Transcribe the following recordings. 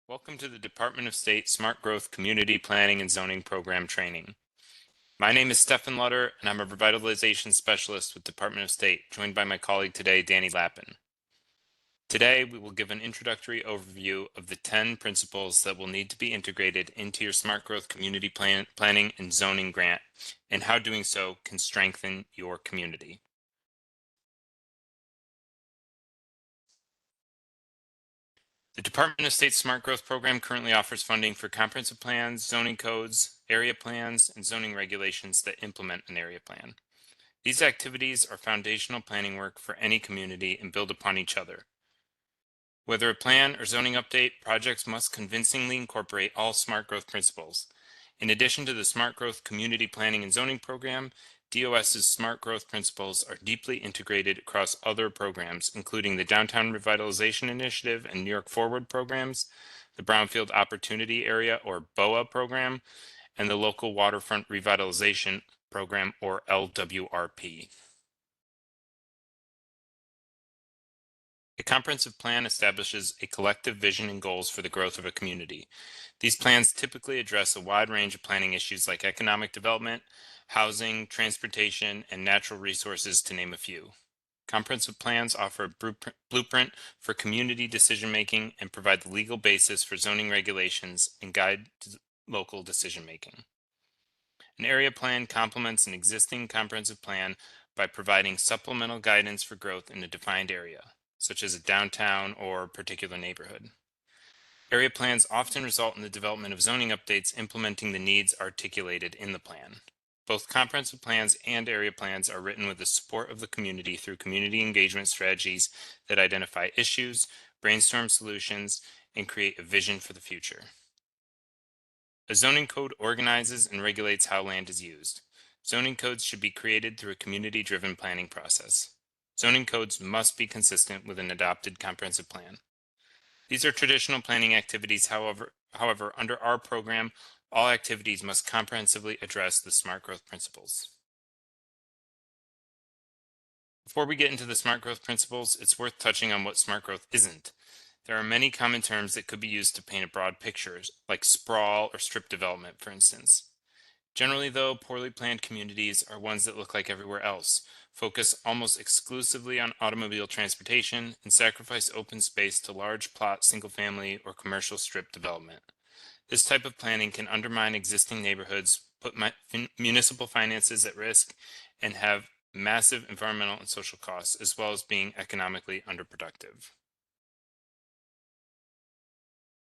Welcome to the Department of State Smart Growth Community Planning and Zoning Program Training. My name is Stefan Lutter, and I'm a Revitalization Specialist with Department of State, joined by my colleague today, Danny Lappin. Today, we will give an introductory overview of the 10 principles that will need to be integrated into your Smart Growth Community Planning and Zoning Grant, and how doing so can strengthen your community. The Department of State Smart Growth Program currently offers funding for comprehensive plans, zoning codes, area plans, and zoning regulations that implement an area plan. These activities are foundational planning work for any community and build upon each other. Whether a plan or zoning update, projects must convincingly incorporate all smart growth principles. In addition to the Smart Growth Community Planning and Zoning Program, DOS's smart growth principles are deeply integrated across other programs, including the Downtown Revitalization Initiative and New York Forward programs, the Brownfield Opportunity Area or BOA program, and the Local Waterfront Revitalization Program or LWRP. A comprehensive plan establishes a collective vision and goals for the growth of a community. These plans typically address a wide range of planning issues like economic development, housing, transportation, and natural resources, to name a few. Comprehensive plans offer a blueprint for community decision-making and provide the legal basis for zoning regulations and guide local decision-making. An area plan complements an existing comprehensive plan by providing supplemental guidance for growth in a defined area, such as a downtown or particular neighborhood. Area plans often result in the development of zoning updates implementing the needs articulated in the plan. Both comprehensive plans and area plans are written with the support of the community through community engagement strategies that identify issues, brainstorm solutions, and create a vision for the future. A zoning code organizes and regulates how land is used. Zoning codes should be created through a community-driven planning process. Zoning codes must be consistent with an adopted comprehensive plan. These are traditional planning activities. However, under our program, all activities must comprehensively address the smart growth principles. Before we get into the smart growth principles, it's worth touching on what smart growth isn't. There are many common terms that could be used to paint a broad picture, like sprawl or strip development, for instance. Generally, though, poorly planned communities are ones that look like everywhere else, focus almost exclusively on automobile transportation, and sacrifice open space to large plot single-family or commercial strip development. This type of planning can undermine existing neighborhoods, put municipal finances at risk, and have massive environmental and social costs, as well as being economically underproductive.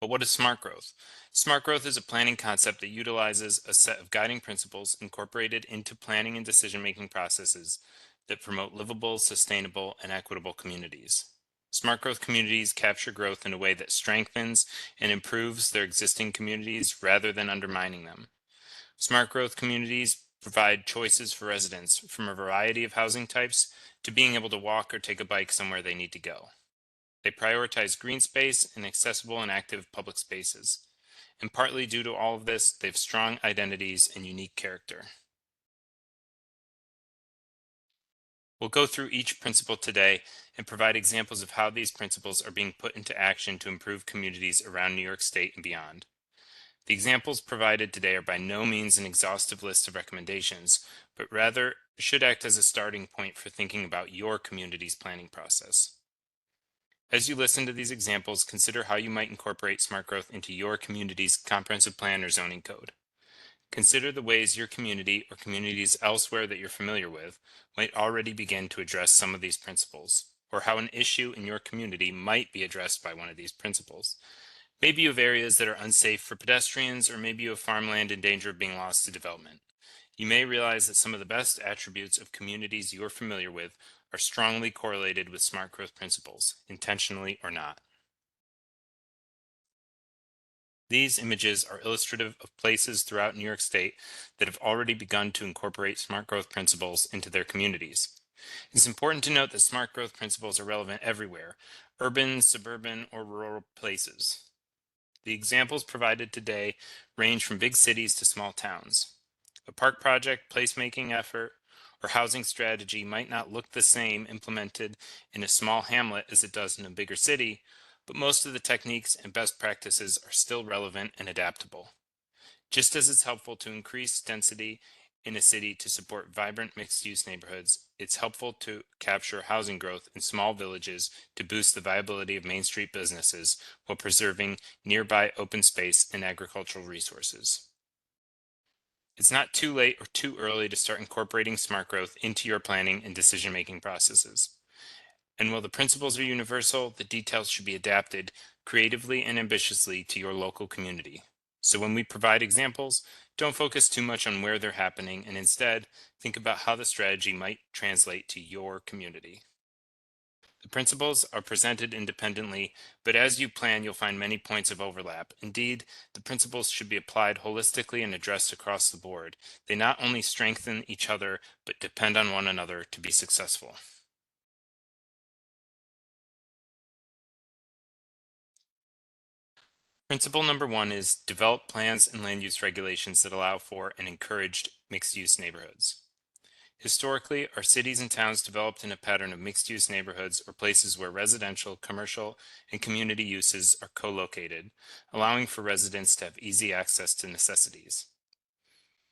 But what is smart growth? Smart growth is a planning concept that utilizes a set of guiding principles incorporated into planning and decision-making processes that promote livable, sustainable, and equitable communities. Smart growth communities capture growth in a way that strengthens and improves their existing communities rather than undermining them. Smart growth communities provide choices for residents, from a variety of housing types to being able to walk or take a bike somewhere they need to go. They prioritize green space and accessible and active public spaces. And partly due to all of this, they have strong identities and unique character. We'll go through each principle today and provide examples of how these principles are being put into action to improve communities around New York State and beyond. The examples provided today are by no means an exhaustive list of recommendations, but rather should act as a starting point for thinking about your community's planning process. As you listen to these examples, consider how you might incorporate smart growth into your community's comprehensive plan or zoning code. Consider the ways your community or communities elsewhere that you're familiar with might already begin to address some of these principles, or how an issue in your community might be addressed by one of these principles. Maybe you have areas that are unsafe for pedestrians, or maybe you have farmland in danger of being lost to development. You may realize that some of the best attributes of communities you're familiar with are strongly correlated with smart growth principles, intentionally or not. These images are illustrative of places throughout New York State that have already begun to incorporate smart growth principles into their communities. It's important to note that smart growth principles are relevant everywhere, urban, suburban, or rural places. The examples provided today range from big cities to small towns. A park project, placemaking effort, or housing strategy might not look the same implemented in a small hamlet as it does in a bigger city, but most of the techniques and best practices are still relevant and adaptable. Just as it's helpful to increase density in a city to support vibrant mixed use neighborhoods, it's helpful to capture housing growth in small villages to boost the viability of Main Street businesses while preserving nearby open space and agricultural resources. It's not too late or too early to start incorporating smart growth into your planning and decision making processes. And while the principles are universal, the details should be adapted creatively and ambitiously to your local community. So when we provide examples, don't focus too much on where they're happening and instead think about how the strategy might translate to your community. The principles are presented independently, but as you plan, you'll find many points of overlap. Indeed, the principles should be applied holistically and addressed across the board. They not only strengthen each other, but depend on one another to be successful. Principle number one is develop plans and land use regulations that allow for and encouraged mixed use neighborhoods. Historically, our cities and towns developed in a pattern of mixed use neighborhoods or places where residential, commercial, and community uses are co located, allowing for residents to have easy access to necessities.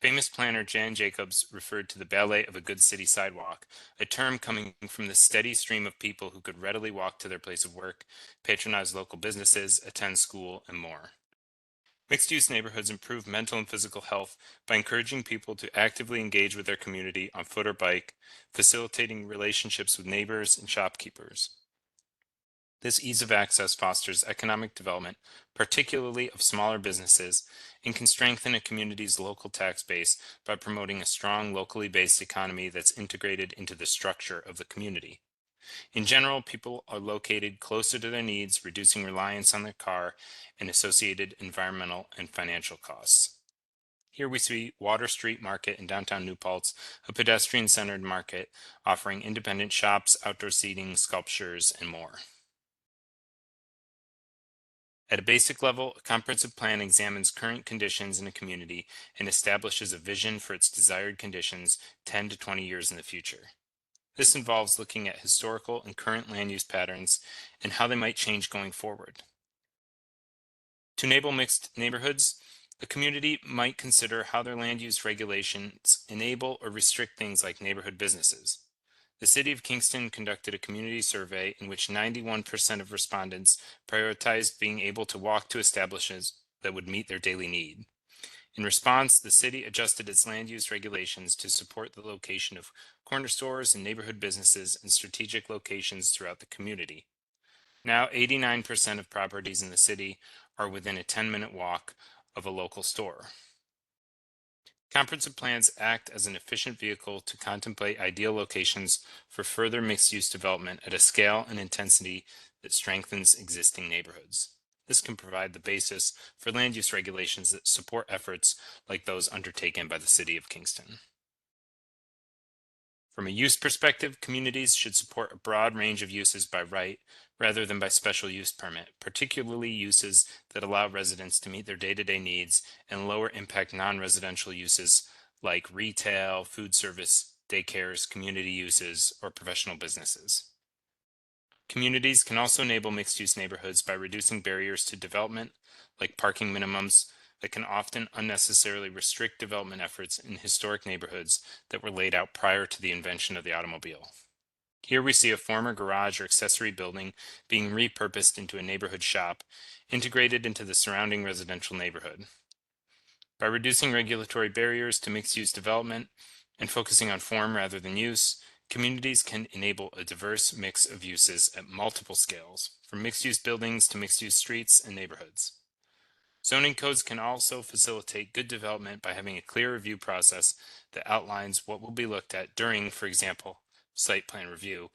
Famous planner Jan Jacobs referred to the ballet of a good city sidewalk, a term coming from the steady stream of people who could readily walk to their place of work, patronize local businesses, attend school, and more. Mixed use neighborhoods improve mental and physical health by encouraging people to actively engage with their community on foot or bike, facilitating relationships with neighbors and shopkeepers. This ease of access fosters economic development, particularly of smaller businesses, and can strengthen a community's local tax base by promoting a strong locally based economy that's integrated into the structure of the community. In general, people are located closer to their needs, reducing reliance on their car and associated environmental and financial costs. Here we see Water Street Market in downtown New Paltz, a pedestrian centered market offering independent shops, outdoor seating, sculptures, and more. At a basic level, a comprehensive plan examines current conditions in a community and establishes a vision for its desired conditions 10 to 20 years in the future. This involves looking at historical and current land use patterns and how they might change going forward. To enable mixed neighborhoods, a community might consider how their land use regulations enable or restrict things like neighborhood businesses. The City of Kingston conducted a community survey in which 91% of respondents prioritized being able to walk to establishments that would meet their daily need. In response, the city adjusted its land use regulations to support the location of corner stores and neighborhood businesses in strategic locations throughout the community. Now, 89% of properties in the city are within a 10-minute walk of a local store. Comprehensive plans act as an efficient vehicle to contemplate ideal locations for further mixed use development at a scale and intensity that strengthens existing neighborhoods. This can provide the basis for land use regulations that support efforts like those undertaken by the City of Kingston. From a use perspective, communities should support a broad range of uses by right rather than by special use permit, particularly uses that allow residents to meet their day-to-day needs and lower impact non-residential uses like retail, food service, daycares, community uses, or professional businesses. Communities can also enable mixed-use neighborhoods by reducing barriers to development, like parking minimums, that can often unnecessarily restrict development efforts in historic neighborhoods that were laid out prior to the invention of the automobile. Here we see a former garage or accessory building being repurposed into a neighborhood shop, integrated into the surrounding residential neighborhood. By reducing regulatory barriers to mixed-use development and focusing on form rather than use, communities can enable a diverse mix of uses at multiple scales, from mixed-use buildings to mixed-use streets and neighborhoods. Zoning codes can also facilitate good development by having a clear review process that outlines what will be looked at during, for example, site plan review.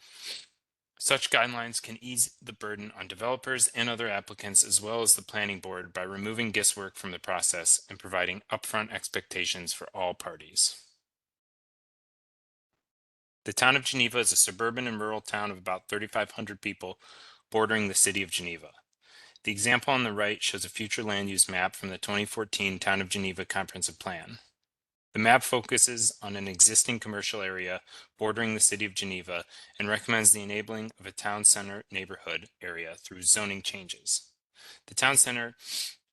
Such guidelines can ease the burden on developers and other applicants as well as the planning board by removing guesswork from the process and providing upfront expectations for all parties. The town of Geneva is a suburban and rural town of about 3,500 people bordering the city of Geneva. The example on the right shows a future land use map from the 2014 Town of Geneva Comprehensive Plan. The map focuses on an existing commercial area bordering the city of Geneva and recommends the enabling of a town center neighborhood area through zoning changes. The town center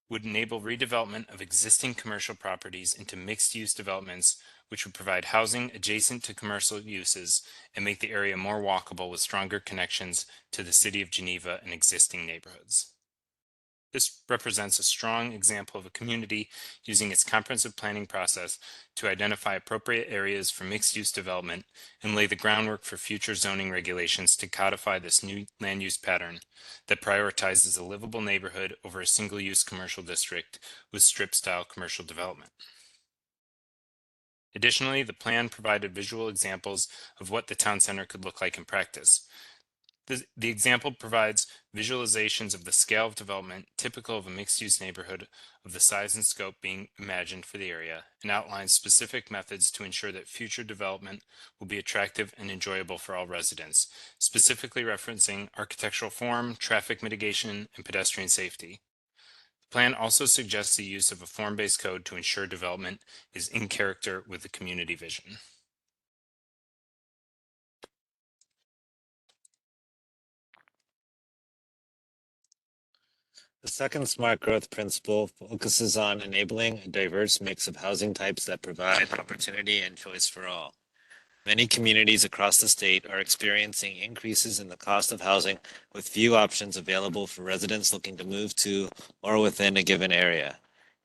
would enable redevelopment of existing commercial properties into mixed-use developments, which would provide housing adjacent to commercial uses and make the area more walkable with stronger connections to the city of Geneva and existing neighborhoods. This represents a strong example of a community using its comprehensive planning process to identify appropriate areas for mixed-use development and lay the groundwork for future zoning regulations to codify this new land use pattern that prioritizes a livable neighborhood over a single-use commercial district with strip-style commercial development. Additionally, the plan provided visual examples of what the town center could look like in practice. The example provides visualizations of the scale of development typical of a mixed-use neighborhood of the size and scope being imagined for the area and outlines specific methods to ensure that future development will be attractive and enjoyable for all residents, specifically referencing architectural form, traffic mitigation, and pedestrian safety. The plan also suggests the use of a form-based code to ensure development is in character with the community vision. The second smart growth principle focuses on enabling a diverse mix of housing types that provide opportunity and choice for all. Many communities across the state are experiencing increases in the cost of housing with few options available for residents looking to move to or within a given area.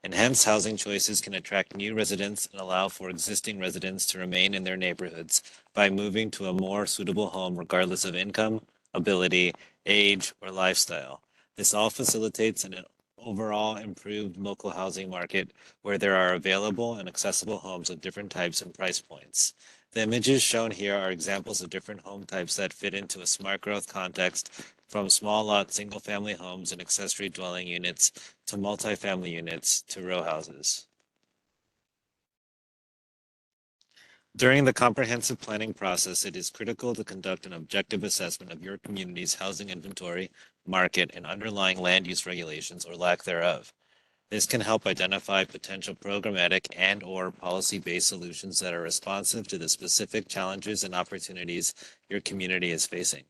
Enhanced housing choices can attract new residents and allow for existing residents to remain in their neighborhoods by moving to a more suitable home regardless of income, ability, age, or lifestyle. This all facilitates an overall improved local housing market where there are available and accessible homes of different types and price points. The images shown here are examples of different home types that fit into a smart growth context, from small lot single family homes and accessory dwelling units to multifamily units to row houses. During the comprehensive planning process, it is critical to conduct an objective assessment of your community's housing inventory, market, and underlying land use regulations or lack thereof. This can help identify potential programmatic and/or policy-based solutions that are responsive to the specific challenges and opportunities your community is facing.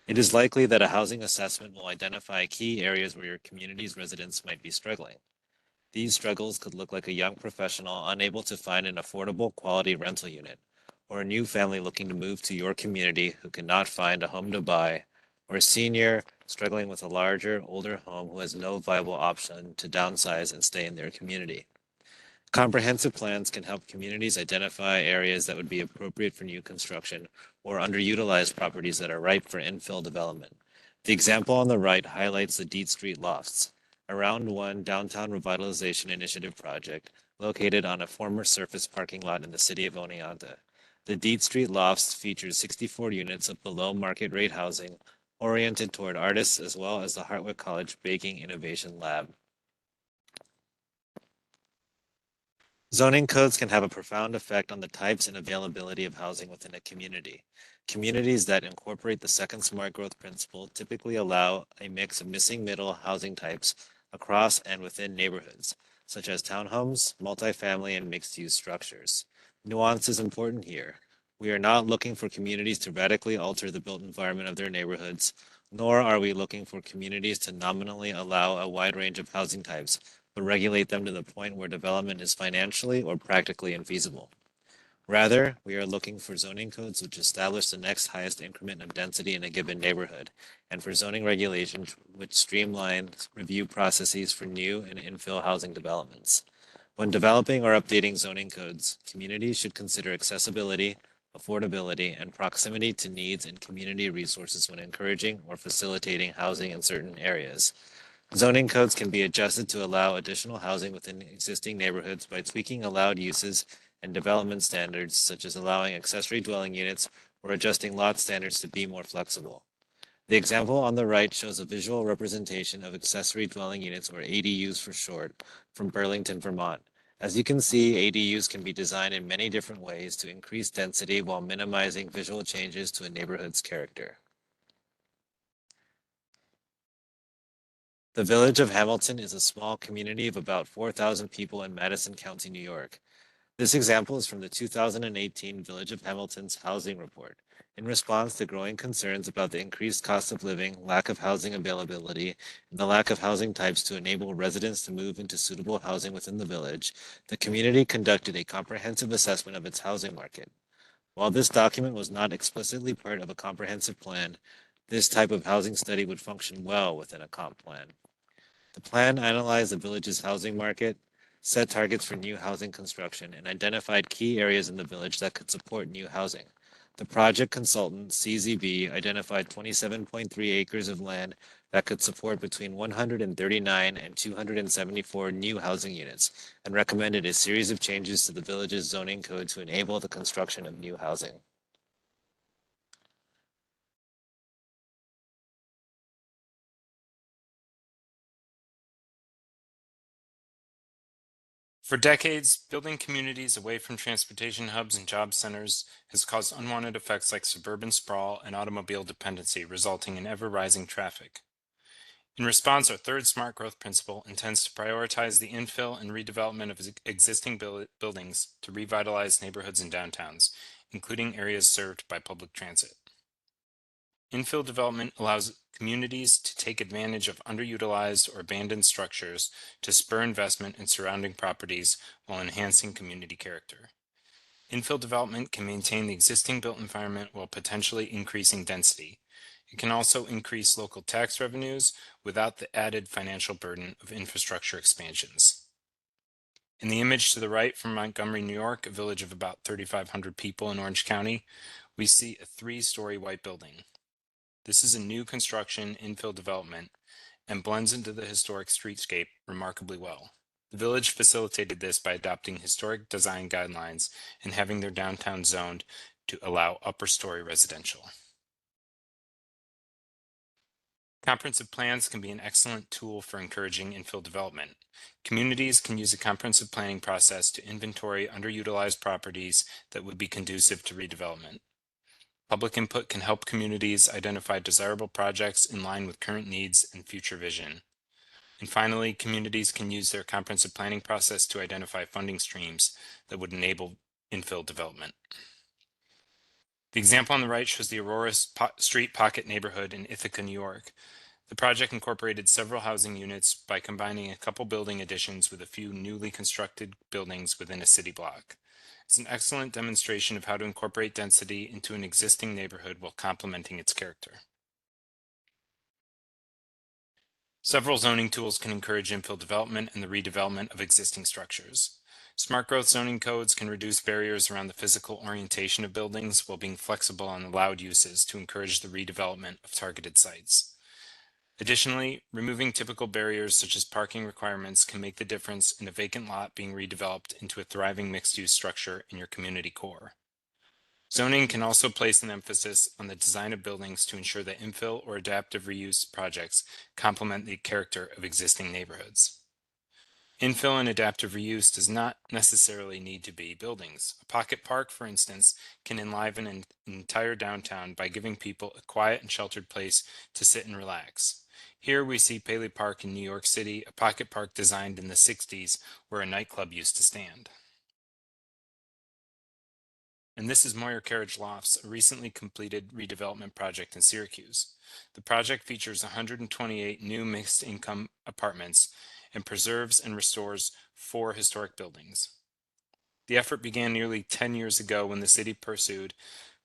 It is likely that a housing assessment will identify key areas where your community's residents might be struggling. These struggles could look like a young professional unable to find an affordable quality rental unit, or a new family looking to move to your community who cannot find a home to buy, or a senior struggling with a larger, older home who has no viable option to downsize and stay in their community. Comprehensive plans can help communities identify areas that would be appropriate for new construction or underutilized properties that are ripe for infill development. The example on the right highlights the Deet Street Lofts, a Round 1 downtown revitalization initiative project located on a former surface parking lot in the city of Oneonta. The Deet Street Lofts features 64 units of below market rate housing oriented toward artists as well as the Hartwick College Baking Innovation Lab. Zoning codes can have a profound effect on the types and availability of housing within a community. Communities that incorporate the second smart growth principle typically allow a mix of missing middle housing types across and within neighborhoods, such as townhomes, multifamily, and mixed-use structures. Nuance is important here. We are not looking for communities to radically alter the built environment of their neighborhoods, nor are we looking for communities to nominally allow a wide range of housing types but regulate them to the point where development is financially or practically infeasible. Rather, we are looking for zoning codes which establish the next highest increment of density in a given neighborhood, and for zoning regulations which streamline review processes for new and infill housing developments. When developing or updating zoning codes, communities should consider accessibility, affordability, and proximity to needs and community resources when encouraging or facilitating housing in certain areas. Zoning codes can be adjusted to allow additional housing within existing neighborhoods by tweaking allowed uses and development standards, such as allowing accessory dwelling units or adjusting lot standards to be more flexible. The example on the right shows a visual representation of accessory dwelling units, or ADUs for short, from Burlington, Vermont. As you can see, ADUs can be designed in many different ways to increase density while minimizing visual changes to a neighborhood's character. The village of Hamilton is a small community of about 4,000 people in Madison County, New York. This example is from the 2018 Village of Hamilton's Housing Report. In response to growing concerns about the increased cost of living, lack of housing availability, and the lack of housing types to enable residents to move into suitable housing within the village, the community conducted a comprehensive assessment of its housing market. While this document was not explicitly part of a comprehensive plan, this type of housing study would function well within a comp plan. The plan analyzed the village's housing market, set targets for new housing construction, and identified key areas in the village that could support new housing. The project consultant, CZB, identified 27.3 acres of land that could support between 139 and 274 new housing units, and recommended a series of changes to the village's zoning code to enable the construction of new housing. For decades, building communities away from transportation hubs and job centers has caused unwanted effects like suburban sprawl and automobile dependency, resulting in ever rising traffic. In response, our third smart growth principle intends to prioritize the infill and redevelopment of existing buildings to revitalize neighborhoods and downtowns, including areas served by public transit. Infill development allows communities to take advantage of underutilized or abandoned structures to spur investment in surrounding properties while enhancing community character. Infill development can maintain the existing built environment while potentially increasing density. It can also increase local tax revenues without the added financial burden of infrastructure expansions. In the image to the right from Montgomery, New York, a village of about 3,500 people in Orange County, we see a three-story white building. This is a new construction infill development and blends into the historic streetscape remarkably well. The village facilitated this by adopting historic design guidelines and having their downtown zoned to allow upper story residential. Comprehensive plans can be an excellent tool for encouraging infill development. Communities can use a comprehensive planning process to inventory underutilized properties that would be conducive to redevelopment. Public input can help communities identify desirable projects in line with current needs and future vision. And finally, communities can use their comprehensive planning process to identify funding streams that would enable infill development. The example on the right shows the Aurora Street Pocket neighborhood in Ithaca, New York. The project incorporated several housing units by combining a couple building additions with a few newly constructed buildings within a city block. It's an excellent demonstration of how to incorporate density into an existing neighborhood while complementing its character. Several zoning tools can encourage infill development and the redevelopment of existing structures. Smart growth zoning codes can reduce barriers around the physical orientation of buildings while being flexible on allowed uses to encourage the redevelopment of targeted sites. Additionally, removing typical barriers such as parking requirements can make the difference in a vacant lot being redeveloped into a thriving mixed-use structure in your community core. Zoning can also place an emphasis on the design of buildings to ensure that infill or adaptive reuse projects complement the character of existing neighborhoods. Infill and adaptive reuse does not necessarily need to be buildings. A pocket park, for instance, can enliven an entire downtown by giving people a quiet and sheltered place to sit and relax. Here we see Paley Park in New York City, a pocket park designed in the 60s where a nightclub used to stand. And this is Moyer Carriage Lofts, a recently completed redevelopment project in Syracuse. The project features 128 new mixed income apartments and preserves and restores 4 historic buildings. The effort began nearly 10 years ago when the city pursued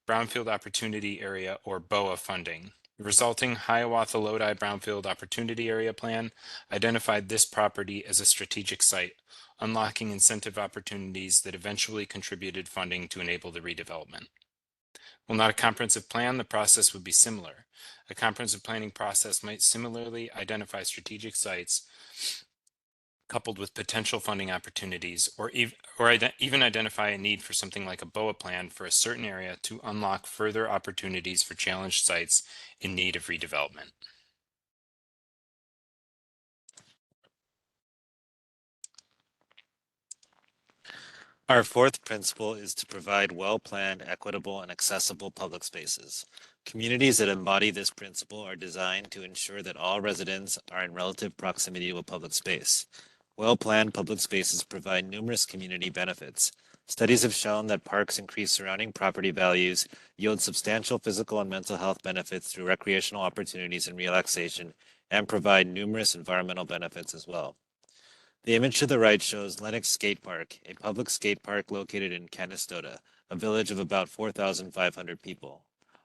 Brownfield Opportunity Area or BOA funding. The resulting Hiawatha Lodi Brownfield Opportunity Area Plan identified this property as a strategic site, unlocking incentive opportunities that eventually contributed funding to enable the redevelopment. While not a comprehensive plan, the process would be similar. A comprehensive planning process might similarly identify strategic sites coupled with potential funding opportunities, or even identify a need for something like a BOA plan for a certain area to unlock further opportunities for challenged sites in need of redevelopment. Our fourth principle is to provide well-planned, equitable, and accessible public spaces. Communities that embody this principle are designed to ensure that all residents are in relative proximity to a public space. Well-planned public spaces provide numerous community benefits, Studies have shown that parks increase surrounding property values, yield substantial physical and mental health benefits through recreational opportunities and relaxation, and provide numerous environmental benefits as well. The image to the right shows Lenox Skate Park, a public skate park located in Canastota, a village of about 4,500 people.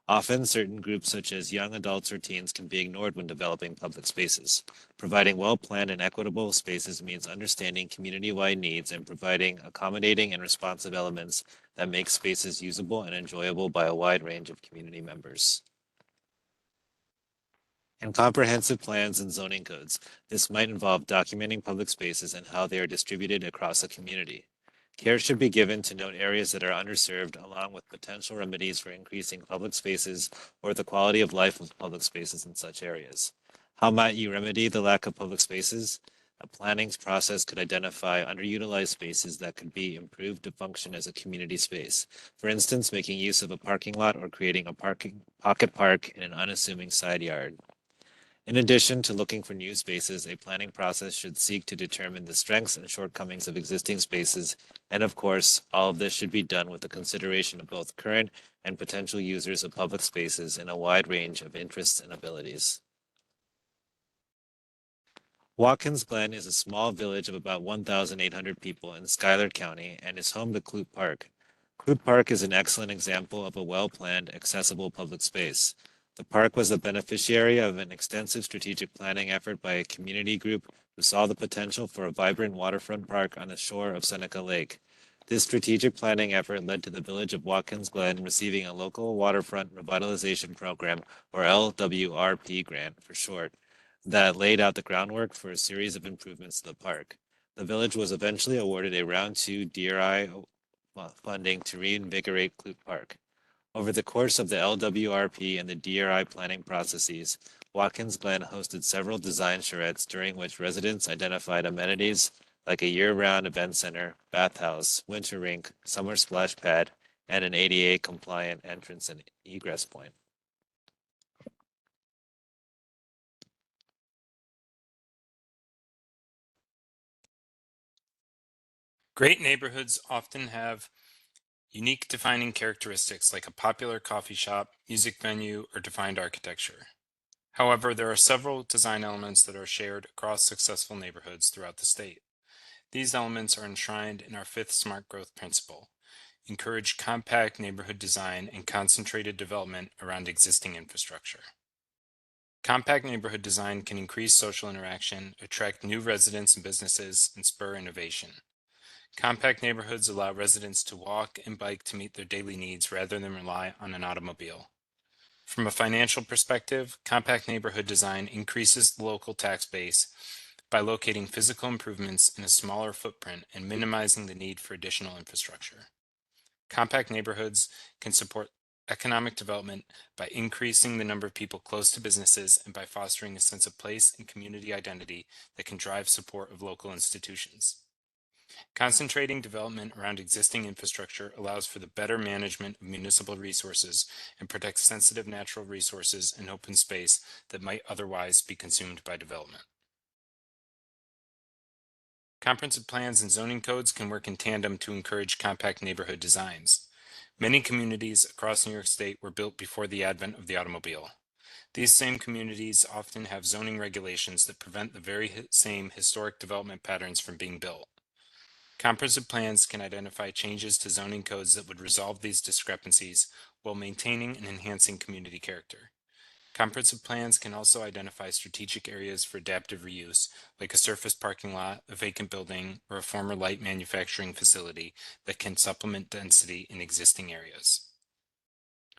Often, certain groups such as young adults or teens can be ignored when developing public spaces. Providing well-planned and equitable spaces means understanding community-wide needs and providing accommodating and responsive elements that make spaces usable and enjoyable by a wide range of community members. In comprehensive plans and zoning codes, this might involve documenting public spaces and how they are distributed across a community. Care should be given to note areas that are underserved, along with potential remedies for increasing public spaces or the quality of life of public spaces in such areas. How might you remedy the lack of public spaces? A planning process could identify underutilized spaces that could be improved to function as a community space. For instance, making use of a parking lot or creating a pocket park in an unassuming side yard. In addition to looking for new spaces, a planning process should seek to determine the strengths and shortcomings of existing spaces, and of course, all of this should be done with the consideration of both current and potential users of public spaces in a wide range of interests and abilities. Watkins Glen is a small village of about 1,800 people in Schuyler County and is home to Clute Park. Clute Park is an excellent example of a well-planned, accessible public space. The park was the beneficiary of an extensive strategic planning effort by a community group who saw the potential for a vibrant waterfront park on the shore of Seneca Lake. This strategic planning effort led to the village of Watkins Glen receiving a local waterfront revitalization program, or LWRP grant for short, that laid out the groundwork for a series of improvements to the park. The village was eventually awarded a Round 2 DRI funding to reinvigorate Clute Park. Over the course of the LWRP and the DRI planning processes, Watkins Glen hosted several design charrettes during which residents identified amenities like a year-round event center, bathhouse, winter rink, summer splash pad, and an ADA-compliant entrance and egress point. Great neighborhoods often have unique defining characteristics like a popular coffee shop, music venue, or defined architecture. However, there are several design elements that are shared across successful neighborhoods throughout the state. These elements are enshrined in our fifth smart growth principle: encourage compact neighborhood design and concentrated development around existing infrastructure. Compact neighborhood design can increase social interaction, attract new residents and businesses, and spur innovation. Compact neighborhoods allow residents to walk and bike to meet their daily needs rather than rely on an automobile. From a financial perspective, compact neighborhood design increases the local tax base by locating physical improvements in a smaller footprint and minimizing the need for additional infrastructure. Compact neighborhoods can support economic development by increasing the number of people close to businesses and by fostering a sense of place and community identity that can drive support of local institutions. Concentrating development around existing infrastructure allows for the better management of municipal resources and protects sensitive natural resources and open space that might otherwise be consumed by development. Comprehensive plans and zoning codes can work in tandem to encourage compact neighborhood designs. Many communities across New York State were built before the advent of the automobile. These same communities often have zoning regulations that prevent the very same historic development patterns from being built. Comprehensive plans can identify changes to zoning codes that would resolve these discrepancies while maintaining and enhancing community character. Comprehensive plans can also identify strategic areas for adaptive reuse, like a surface parking lot, a vacant building, or a former light manufacturing facility that can supplement density in existing areas.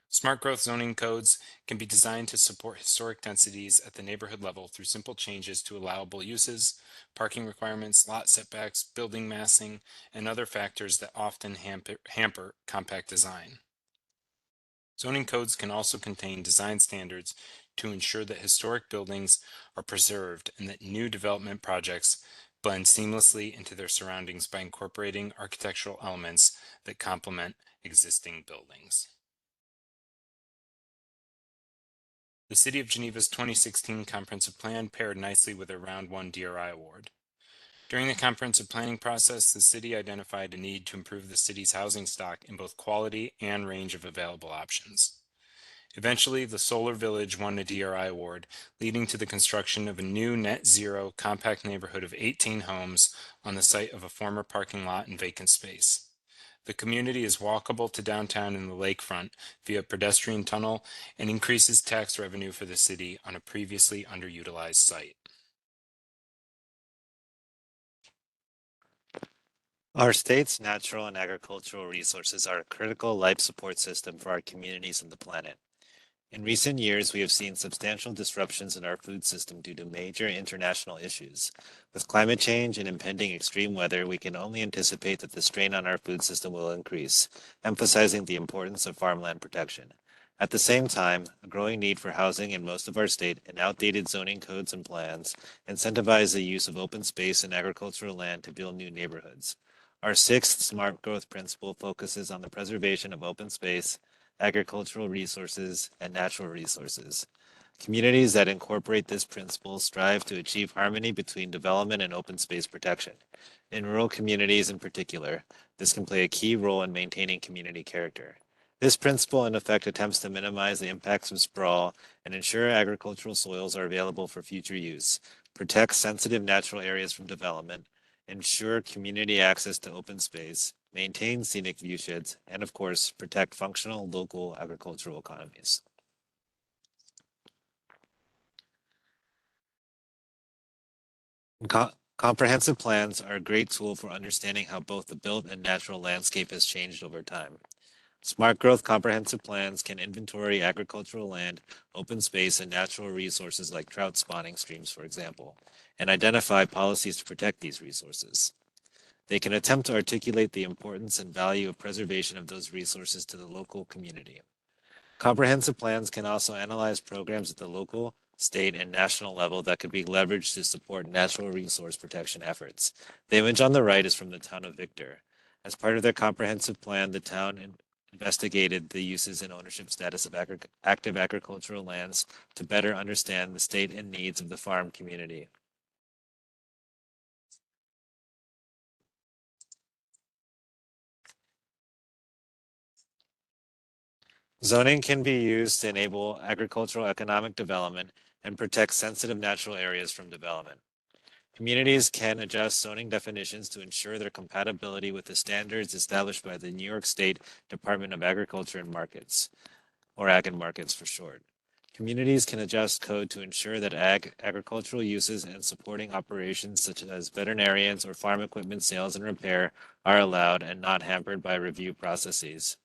Smart growth zoning codes can be designed to support historic densities at the neighborhood level through simple changes to allowable uses, parking requirements, lot setbacks, building massing, and other factors that often hamper compact design. Zoning codes can also contain design standards to ensure that historic buildings are preserved and that new development projects blend seamlessly into their surroundings by incorporating architectural elements that complement existing buildings. The City of Geneva's 2016 Comprehensive Plan paired nicely with their Round 1 DRI award. During the comprehensive planning process, the city identified a need to improve the city's housing stock in both quality and range of available options. Eventually, the Solar Village won a DRI award, leading to the construction of a new net zero compact neighborhood of 18 homes on the site of a former parking lot and vacant space. The community is walkable to downtown and the lakefront via pedestrian tunnel and increases tax revenue for the city on a previously underutilized site. Our state's natural and agricultural resources are a critical life support system for our communities and the planet. In recent years, we have seen substantial disruptions in our food system due to major international issues. With climate change and impending extreme weather, we can only anticipate that the strain on our food system will increase, emphasizing the importance of farmland protection. At the same time, a growing need for housing in most of our state and outdated zoning codes and plans incentivize the use of open space and agricultural land to build new neighborhoods. Our sixth smart growth principle focuses on the preservation of open space, agricultural resources, and natural resources. Communities that incorporate this principle strive to achieve harmony between development and open space protection. In rural communities in particular, this can play a key role in maintaining community character. This principle, in effect, attempts to minimize the impacts of sprawl and ensure agricultural soils are available for future use, protect sensitive natural areas from development, ensure community access to open space, maintain scenic viewsheds, and of course, protect functional local agricultural economies. Comprehensive plans are a great tool for understanding how both the built and natural landscape has changed over time. Smart growth comprehensive plans can inventory agricultural land, open space, and natural resources like trout spawning streams, for example, and identify policies to protect these resources. They can attempt to articulate the importance and value of preservation of those resources to the local community. Comprehensive plans can also analyze programs at the local, state, and national level that could be leveraged to support natural resource protection efforts. The image on the right is from the town of Victor. As part of their comprehensive plan, the town investigated the uses and ownership status of active agricultural lands to better understand the state and needs of the farm community. Zoning can be used to enable agricultural economic development and protect sensitive natural areas from development. Communities can adjust zoning definitions to ensure their compatibility with the standards established by the New York State Department of Agriculture and Markets, or Ag and Markets for short. Communities can adjust code to ensure that agricultural uses and supporting operations such as veterinarians or farm equipment sales and repair are allowed and not hampered by review processes.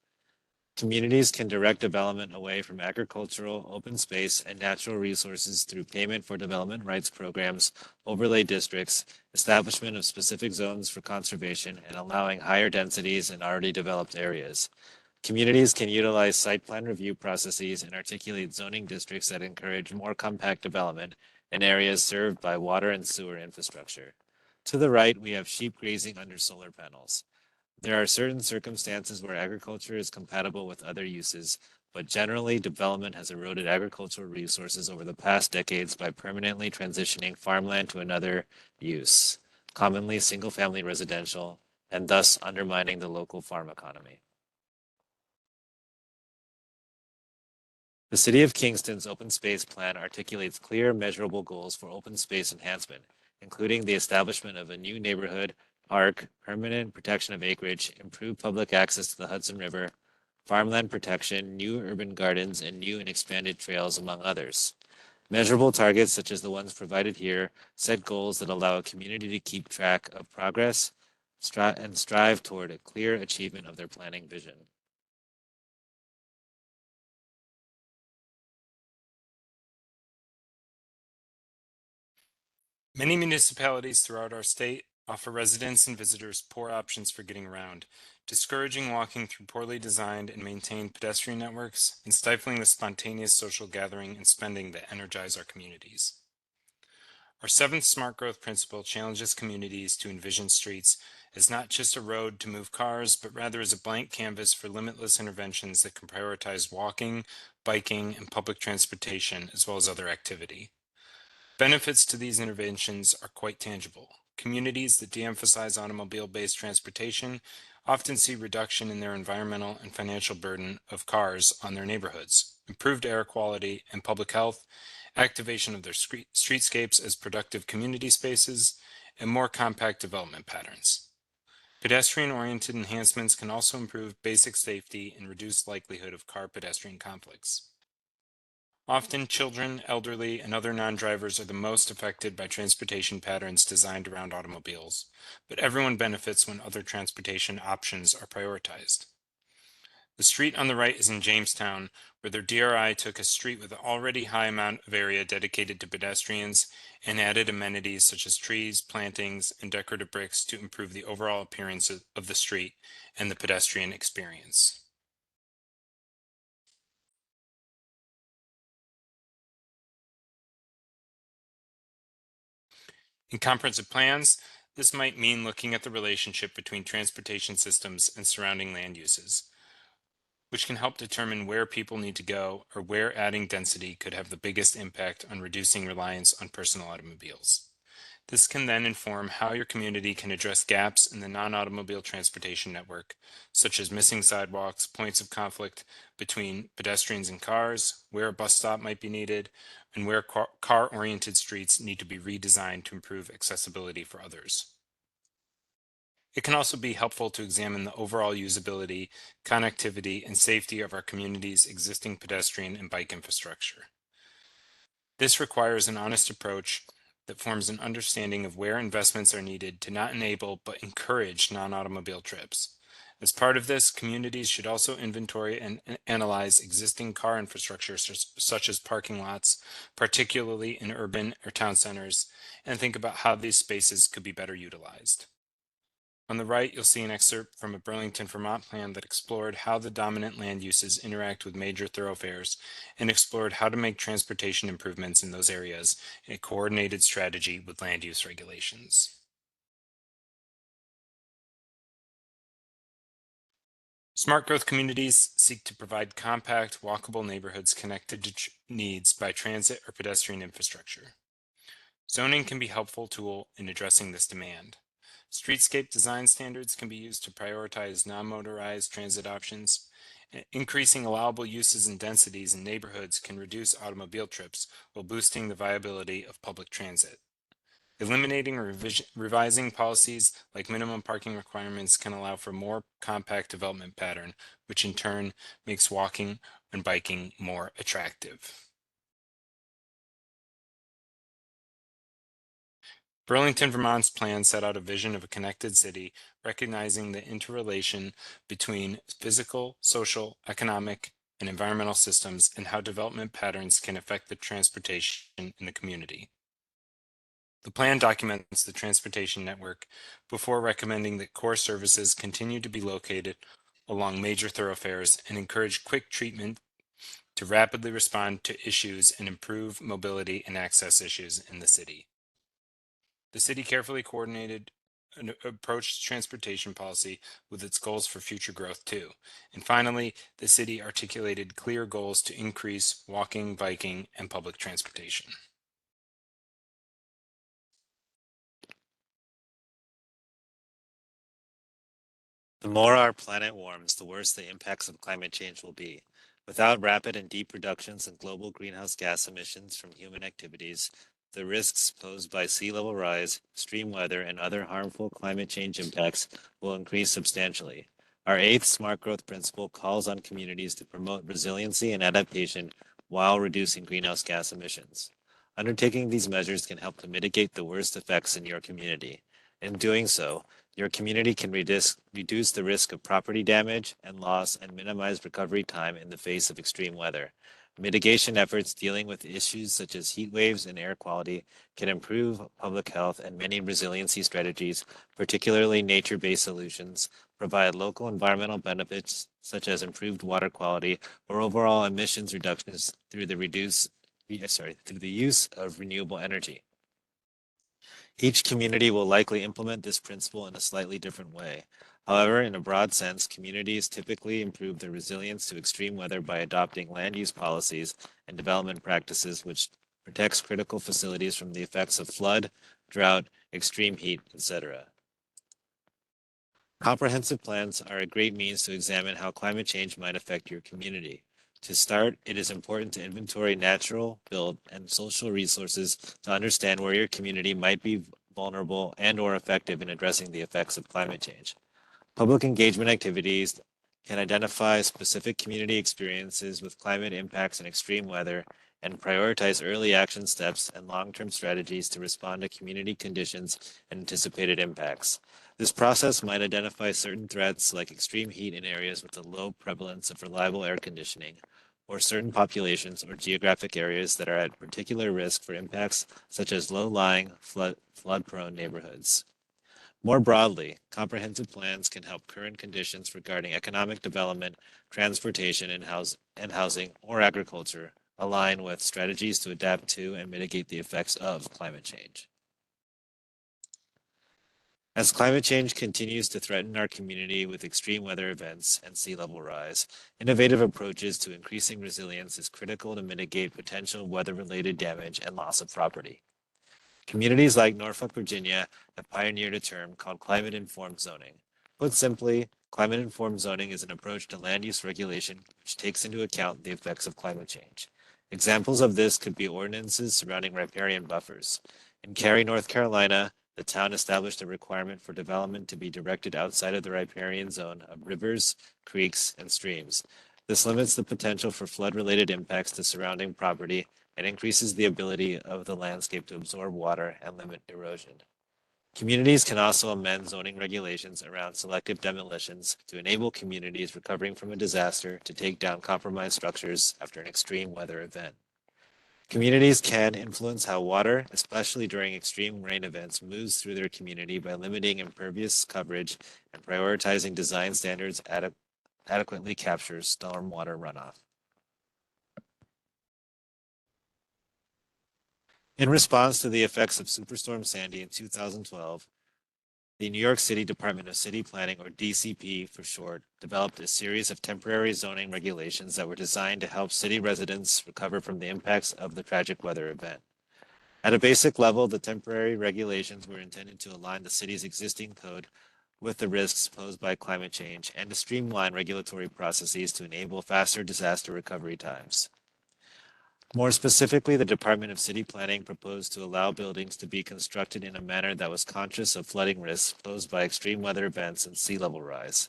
Communities can direct development away from agricultural, open space, and natural resources through payment for development rights programs, overlay districts, establishment of specific zones for conservation, and allowing higher densities in already developed areas. Communities can utilize site plan review processes and articulate zoning districts that encourage more compact development in areas served by water and sewer infrastructure. To the right, we have sheep grazing under solar panels. There are certain circumstances where agriculture is compatible with other uses, but generally development has eroded agricultural resources over the past decades by permanently transitioning farmland to another use, commonly single-family residential, and thus undermining the local farm economy. The City of Kingston's open space plan articulates clear, measurable goals for open space enhancement, including the establishment of a new neighborhood, park, permanent protection of acreage, improved public access to the Hudson River, farmland protection, new urban gardens, and new and expanded trails, among others. Measurable targets, such as the ones provided here, set goals that allow a community to keep track of progress and strive toward a clear achievement of their planning vision. Many municipalities throughout our state offer residents and visitors poor options for getting around, discouraging walking through poorly designed and maintained pedestrian networks and stifling the spontaneous social gathering and spending that energize our communities. Our seventh smart growth principle challenges communities to envision streets as not just a road to move cars, but rather as a blank canvas for limitless interventions that can prioritize walking, biking, and public transportation, as well as other activity. Benefits to these interventions are quite tangible. Communities that de-emphasize automobile-based transportation often see reduction in their environmental and financial burden of cars on their neighborhoods, improved air quality and public health, activation of their streetscapes as productive community spaces, and more compact development patterns. Pedestrian-oriented enhancements can also improve basic safety and reduce likelihood of car-pedestrian conflicts. Often, children, elderly, and other non-drivers are the most affected by transportation patterns designed around automobiles, but everyone benefits when other transportation options are prioritized. The street on the right is in Jamestown, where their DRI took a street with an already high amount of area dedicated to pedestrians and added amenities such as trees, plantings, and decorative bricks to improve the overall appearance of the street and the pedestrian experience. In comprehensive plans, this might mean looking at the relationship between transportation systems and surrounding land uses, which can help determine where people need to go or where adding density could have the biggest impact on reducing reliance on personal automobiles. This can then inform how your community can address gaps in the non-automobile transportation network, such as missing sidewalks, points of conflict between pedestrians and cars, where a bus stop might be needed, and where car-oriented streets need to be redesigned to improve accessibility for others. It can also be helpful to examine the overall usability, connectivity, and safety of our community's existing pedestrian and bike infrastructure. This requires an honest approach that forms an understanding of where investments are needed to not enable but encourage non-automobile trips. As part of this, communities should also inventory and analyze existing car infrastructure such as parking lots, particularly in urban or town centers, and think about how these spaces could be better utilized. On the right, you'll see an excerpt from a Burlington, Vermont plan that explored how the dominant land uses interact with major thoroughfares and explored how to make transportation improvements in those areas in a coordinated strategy with land use regulations. Smart growth communities seek to provide compact, walkable neighborhoods connected to needs by transit or pedestrian infrastructure. Zoning can be a helpful tool in addressing this demand. Streetscape design standards can be used to prioritize non-motorized transit options. Increasing allowable uses and densities in neighborhoods can reduce automobile trips while boosting the viability of public transit. Eliminating or revising policies like minimum parking requirements can allow for more compact development pattern, which in turn makes walking and biking more attractive. Burlington, Vermont's plan set out a vision of a connected city, recognizing the interrelation between physical, social, economic, and environmental systems and how development patterns can affect the transportation in the community. The plan documents the transportation network before recommending that core services continue to be located along major thoroughfares and encourage quick treatment to rapidly respond to issues and improve mobility and access issues in the city. The city carefully coordinated an approach to transportation policy with its goals for future growth too. And finally, the city articulated clear goals to increase walking, biking, and public transportation. The more our planet warms, the worse the impacts of climate change will be. Without rapid and deep reductions in global greenhouse gas emissions from human activities, the risks posed by sea level rise, extreme weather, and other harmful climate change impacts will increase substantially. Our eighth smart growth principle calls on communities to promote resiliency and adaptation while reducing greenhouse gas emissions. Undertaking these measures can help to mitigate the worst effects in your community. In doing so, your community can reduce the risk of property damage and loss and minimize recovery time in the face of extreme weather. Mitigation efforts dealing with issues such as heat waves and air quality can improve public health, and many resiliency strategies, particularly nature-based solutions, provide local environmental benefits such as improved water quality or overall emissions reductions through through the use of renewable energy. Each community will likely implement this principle in a slightly different way. However, in a broad sense, communities typically improve their resilience to extreme weather by adopting land use policies and development practices which protects critical facilities from the effects of flood, drought, extreme heat, etc. Comprehensive plans are a great means to examine how climate change might affect your community. To start, it is important to inventory natural, built, and social resources to understand where your community might be vulnerable and or effective in addressing the effects of climate change. Public engagement activities can identify specific community experiences with climate impacts and extreme weather and prioritize early action steps and long-term strategies to respond to community conditions and anticipated impacts. This process might identify certain threats like extreme heat in areas with a low prevalence of reliable air conditioning, or certain populations or geographic areas that are at particular risk for impacts such as low-lying, flood-prone neighborhoods. More broadly, comprehensive plans can help current conditions regarding economic development, transportation, and housing or agriculture align with strategies to adapt to and mitigate the effects of climate change. As climate change continues to threaten our community with extreme weather events and sea level rise, innovative approaches to increasing resilience is critical to mitigate potential weather-related damage and loss of property. Communities like Norfolk, Virginia have pioneered a term called climate-informed zoning. Put simply, climate-informed zoning is an approach to land use regulation which takes into account the effects of climate change. Examples of this could be ordinances surrounding riparian buffers. In Cary, North Carolina, the town established a requirement for development to be directed outside of the riparian zone of rivers, creeks, and streams. This limits the potential for flood-related impacts to surrounding property and increases the ability of the landscape to absorb water and limit erosion. Communities can also amend zoning regulations around selective demolitions to enable communities recovering from a disaster to take down compromised structures after an extreme weather event. Communities can influence how water, especially during extreme rain events, moves through their community by limiting impervious coverage and prioritizing design standards adequately captures stormwater runoff. In response to the effects of Superstorm Sandy in 2012, the New York City Department of City Planning, or DCP for short, developed a series of temporary zoning regulations that were designed to help city residents recover from the impacts of the tragic weather event. At a basic level, the temporary regulations were intended to align the city's existing code with the risks posed by climate change and to streamline regulatory processes to enable faster disaster recovery times. More specifically, the Department of City Planning proposed to allow buildings to be constructed in a manner that was conscious of flooding risks posed by extreme weather events and sea level rise.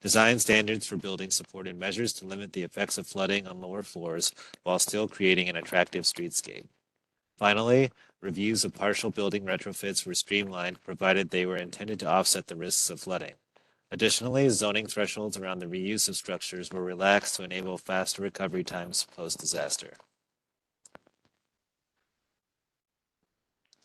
Design standards for buildings supported measures to limit the effects of flooding on lower floors while still creating an attractive streetscape. Finally, reviews of partial building retrofits were streamlined provided they were intended to offset the risks of flooding. Additionally, zoning thresholds around the reuse of structures were relaxed to enable faster recovery times post-disaster.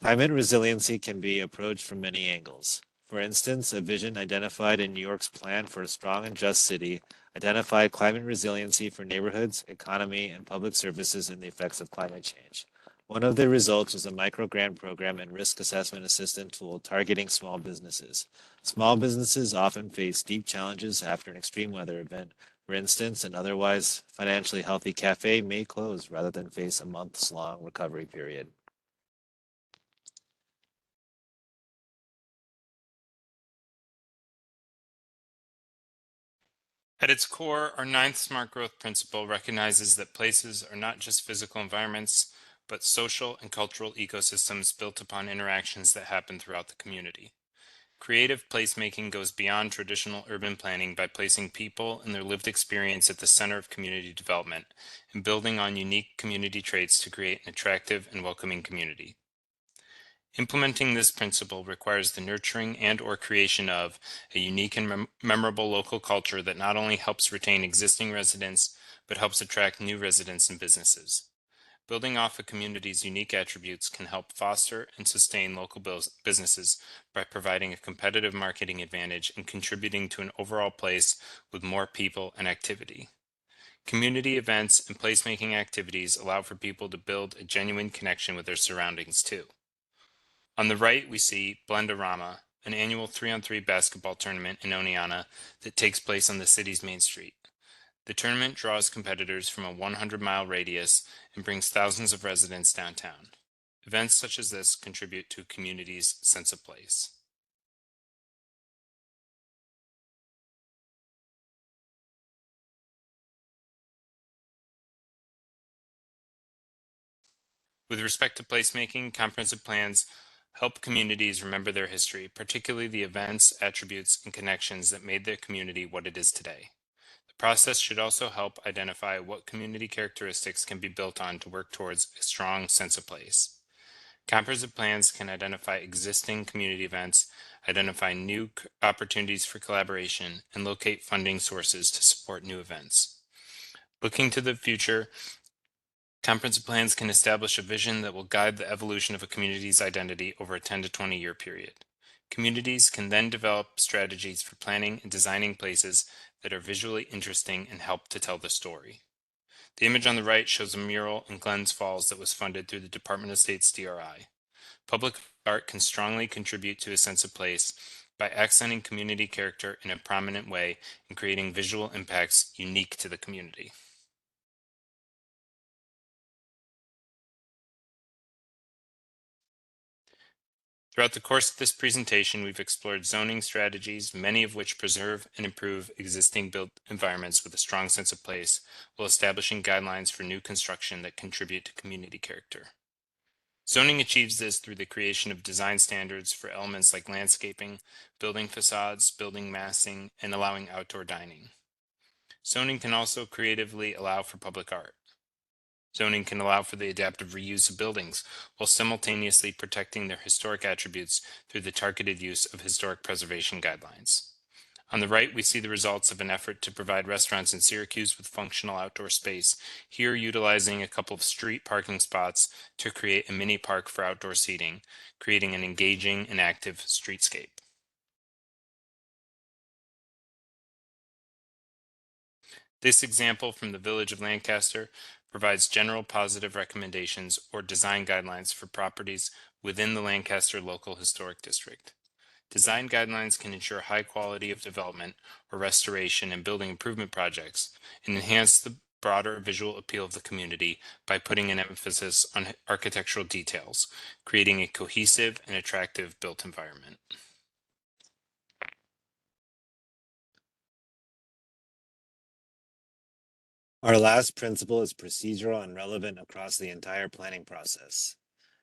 Climate resiliency can be approached from many angles. For instance, a vision identified in New York's plan for a strong and just city identified climate resiliency for neighborhoods, economy, and public services and the effects of climate change. One of the results was a microgrant program and risk assessment assistant tool targeting small businesses. Small businesses often face deep challenges after an extreme weather event. For instance, an otherwise financially healthy cafe may close rather than face a months-long recovery period. At its core, our ninth smart growth principle recognizes that places are not just physical environments, but social and cultural ecosystems built upon interactions that happen throughout the community. Creative placemaking goes beyond traditional urban planning by placing people and their lived experience at the center of community development and building on unique community traits to create an attractive and welcoming community. Implementing this principle requires the nurturing and/or creation of a unique and memorable local culture that not only helps retain existing residents, but helps attract new residents and businesses. Building off a community's unique attributes can help foster and sustain local businesses by providing a competitive marketing advantage and contributing to an overall place with more people and activity. Community events and placemaking activities allow for people to build a genuine connection with their surroundings too. On the right, we see Blendorama, an annual 3-on-3 basketball tournament in Oneonta that takes place on the city's main street. The tournament draws competitors from a 100-mile radius and brings thousands of residents downtown. Events such as this contribute to a community's sense of place. With respect to placemaking, comprehensive plans help communities remember their history, particularly the events, attributes, and connections that made their community what it is today. The process should also help identify what community characteristics can be built on to work towards a strong sense of place. Comprehensive plans can identify existing community events, identify new opportunities for collaboration, and locate funding sources to support new events. Looking to the future, comprehensive plans can establish a vision that will guide the evolution of a community's identity over a 10 to 20-year period. Communities can then develop strategies for planning and designing places that are visually interesting and help to tell the story. The image on the right shows a mural in Glens Falls that was funded through the Department of State's DRI. Public art can strongly contribute to a sense of place by accenting community character in a prominent way and creating visual impacts unique to the community. Throughout the course of this presentation, we've explored zoning strategies, many of which preserve and improve existing built environments with a strong sense of place, while establishing guidelines for new construction that contribute to community character. Zoning achieves this through the creation of design standards for elements like landscaping, building facades, building massing, and allowing outdoor dining. Zoning can also creatively allow for public art. Zoning can allow for the adaptive reuse of buildings while simultaneously protecting their historic attributes through the targeted use of historic preservation guidelines. On the right, we see the results of an effort to provide restaurants in Syracuse with functional outdoor space, here utilizing a couple of street parking spots to create a mini park for outdoor seating, creating an engaging and active streetscape. This example from the village of Lancaster provides general positive recommendations or design guidelines for properties within the Lancaster Local Historic District. Design guidelines can ensure high quality of development or restoration and building improvement projects and enhance the broader visual appeal of the community by putting an emphasis on architectural details, creating a cohesive and attractive built environment. Our last principle is procedural and relevant across the entire planning process.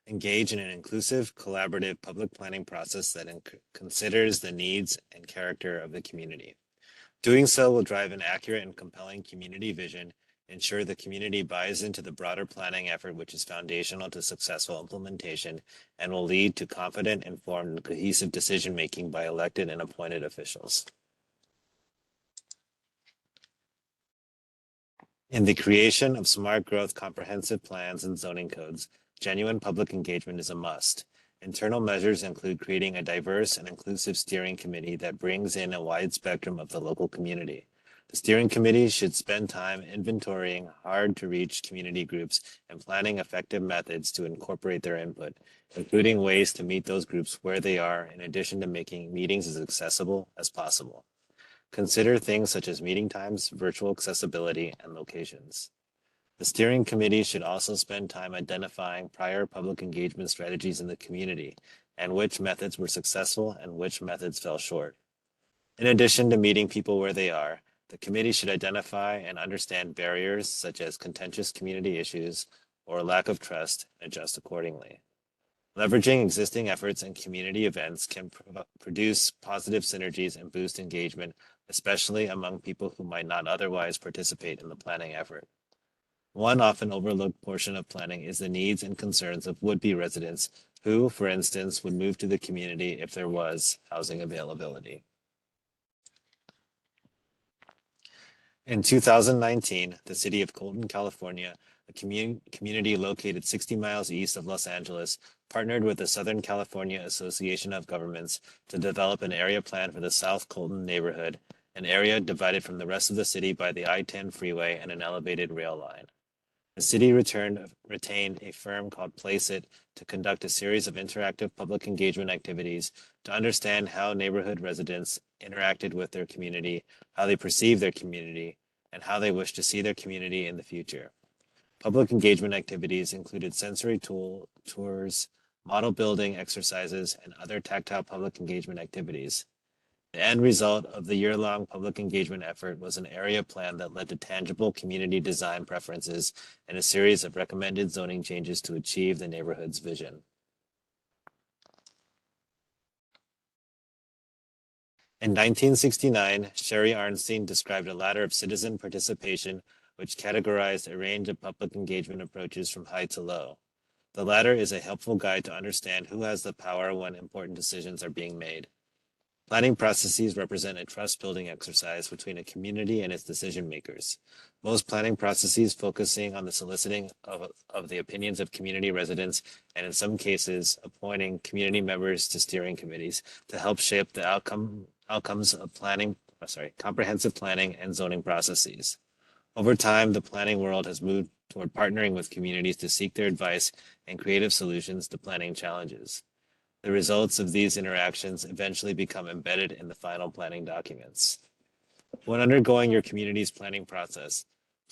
Engage in an inclusive, collaborative public planning process that considers the needs and character of the community. Doing so will drive an accurate and compelling community vision, ensure the community buys into the broader planning effort, which is foundational to successful implementation, and will lead to confident, informed, and cohesive decision-making by elected and appointed officials. In the creation of smart growth comprehensive plans and zoning codes, genuine public engagement is a must. Internal measures include creating a diverse and inclusive steering committee that brings in a wide spectrum of the local community. The steering committee should spend time inventorying hard-to-reach community groups and planning effective methods to incorporate their input, including ways to meet those groups where they are, in addition to making meetings as accessible as possible. Consider things such as meeting times, virtual accessibility, and locations. The steering committee should also spend time identifying prior public engagement strategies in the community and which methods were successful and which methods fell short. In addition to meeting people where they are, the committee should identify and understand barriers such as contentious community issues or lack of trust and adjust accordingly. Leveraging existing efforts and community events can produce positive synergies and boost engagement, especially among people who might not otherwise participate in the planning effort. One often overlooked portion of planning is the needs and concerns of would-be residents who, for instance, would move to the community if there was housing availability. In 2019, the city of Colton, California, a community located 60 miles east of Los Angeles, partnered with the Southern California Association of Governments to develop an area plan for the South Colton neighborhood, an area divided from the rest of the city by the I-10 freeway and an elevated rail line. The city retained a firm called Placeit to conduct a series of interactive public engagement activities to understand how neighborhood residents interacted with their community, how they perceive their community, and how they wish to see their community in the future. Public engagement activities included sensory tours, model building exercises, and other tactile public engagement activities. The end result of the year-long public engagement effort was an area plan that led to tangible community design preferences and a series of recommended zoning changes to achieve the neighborhood's vision. In 1969, Sherry Arnstein described a ladder of citizen participation which categorized a range of public engagement approaches from high to low. The ladder is a helpful guide to understand who has the power when important decisions are being made. Planning processes represent a trust-building exercise between a community and its decision makers. Most planning processes focusing on the soliciting of the opinions of community residents and in some cases appointing community members to steering committees to help shape the outcomes of comprehensive planning and zoning processes. Over time, the planning world has moved toward partnering with communities to seek their advice and creative solutions to planning challenges. The results of these interactions eventually become embedded in the final planning documents. When undergoing your community's planning process,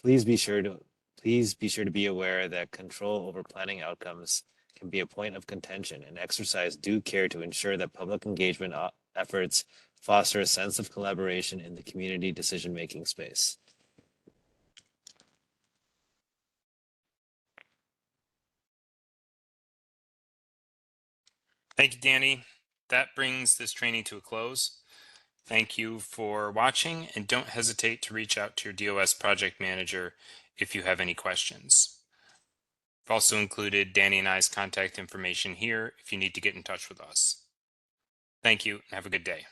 please be sure to be aware that control over planning outcomes can be a point of contention and exercise due care to ensure that public engagement efforts foster a sense of collaboration in the community decision-making space. Thank you, Danny. That brings this training to a close. Thank you for watching, and don't hesitate to reach out to your DOS project manager if you have any questions. I've also included Danny and I's contact information here if you need to get in touch with us. Thank you and have a good day.